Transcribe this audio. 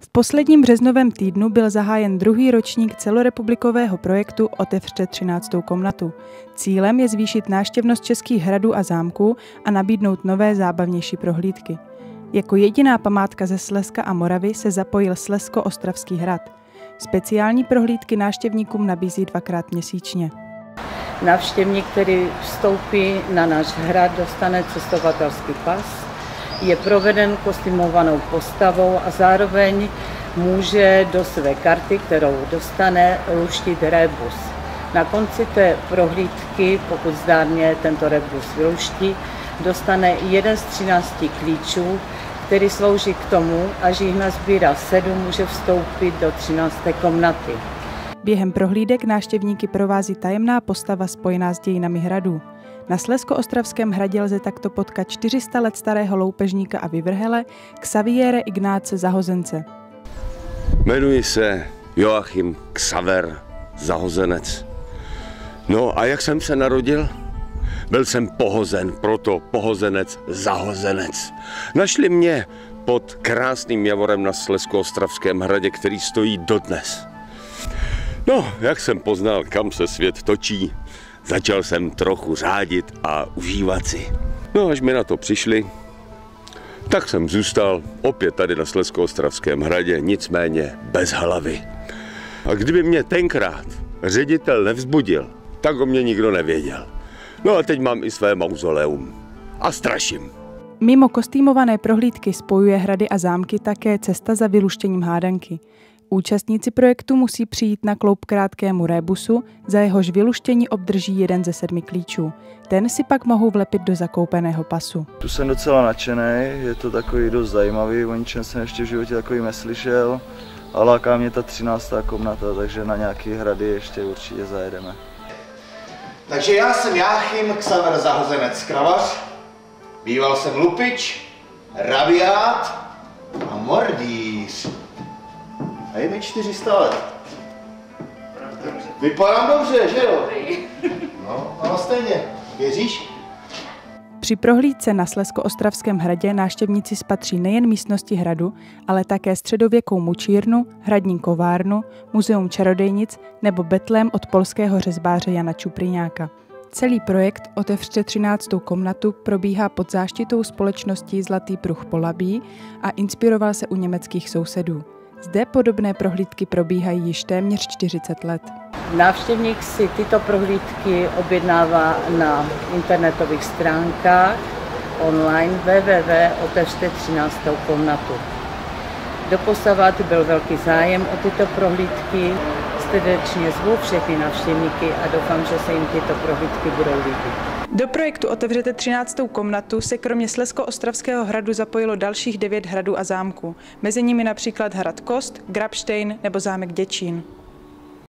V posledním březnovém týdnu byl zahájen druhý ročník celorepublikového projektu Otevřte 13. komnatu. Cílem je zvýšit návštěvnost českých hradů a zámků a nabídnout nové zábavnější prohlídky. Jako jediná památka ze Slezska a Moravy se zapojil Slezsko-Ostravský hrad. Speciální prohlídky návštěvníkům nabízí 2krát měsíčně. Návštěvník, který vstoupí na náš hrad, dostane cestovatelský pas, je proveden kostýmovanou postavou a zároveň může do své karty, kterou dostane, luštit rébus. Na konci té prohlídky, pokud zdárně tento rébus vyluští, dostane jeden z 13 klíčů, který slouží k tomu, až jich nazbírá 7, může vstoupit do 13. komnaty. Během prohlídek návštěvníky provází tajemná postava spojená s dějinami hradů. Na Slezsko-Ostravském hradě lze takto potkat 400 let starého loupežníka a vyvrhele Xaviere Ignáce Zahozence. Jmenuji se Joachim Xaver Zahozenec. No a jak jsem se narodil? Byl jsem pohozen, proto Pohozenec Zahozenec. Našli mě pod krásným javorem na Slezsko-Ostravském hradě, který stojí dodnes. No, jak jsem poznal, kam se svět točí, začal jsem trochu řádit a užívat si. No, až mi na to přišli, tak jsem zůstal opět tady na Slezsko-Ostravském hradě, nicméně bez hlavy. A kdyby mě tenkrát ředitel nevzbudil, tak o mě nikdo nevěděl. No a teď mám i své mauzoleum. A straším. Mimo kostýmované prohlídky spojuje hrady a zámky také cesta za vyluštěním hádanky. Účastníci projektu musí přijít na kloup krátkému rébusu, za jehož vyluštění obdrží jeden ze 7 klíčů. Ten si pak mohou vlepit do zakoupeného pasu. Tu jsem docela nadšený, je to takový dost zajímavý, o ničem jsem ještě v životě takový neslyšel a láká mě ta 13. komnata, takže na nějaký hrady ještě určitě zajedeme. Takže já jsem Joachim Xaver Zahozenec Kravař, býval jsem lupič, rabiát a mordýř. A je mi 400 let. Vypadám dobře, že jo? No, ale stejně. Věříš? Při prohlídce na Slezsko-Ostravském hradě návštěvníci spatří nejen místnosti hradu, ale také středověkou mučírnu, hradní kovárnu, muzeum čarodejnic nebo betlém od polského řezbáře Jana Čupriňáka. Celý projekt Otevřte 13. komnatu probíhá pod záštitou společnosti Zlatý pruh Polabí a inspiroval se u německých sousedů. Zde podobné prohlídky probíhají již téměř 40 let. Návštěvník si tyto prohlídky objednává na internetových stránkách online www.otevřte 13. komnatu. Doposavat byl velký zájem o tyto prohlídky. Srdečně zvu všechny návštěvníky a doufám, že se jim tyto prohlídky budou líbit. Do projektu Otevřete 13. komnatu se kromě Slezsko-Ostravského hradu zapojilo dalších 9 hradů a zámků, mezi nimi například hrad Kost, Grabštejn nebo zámek Děčín.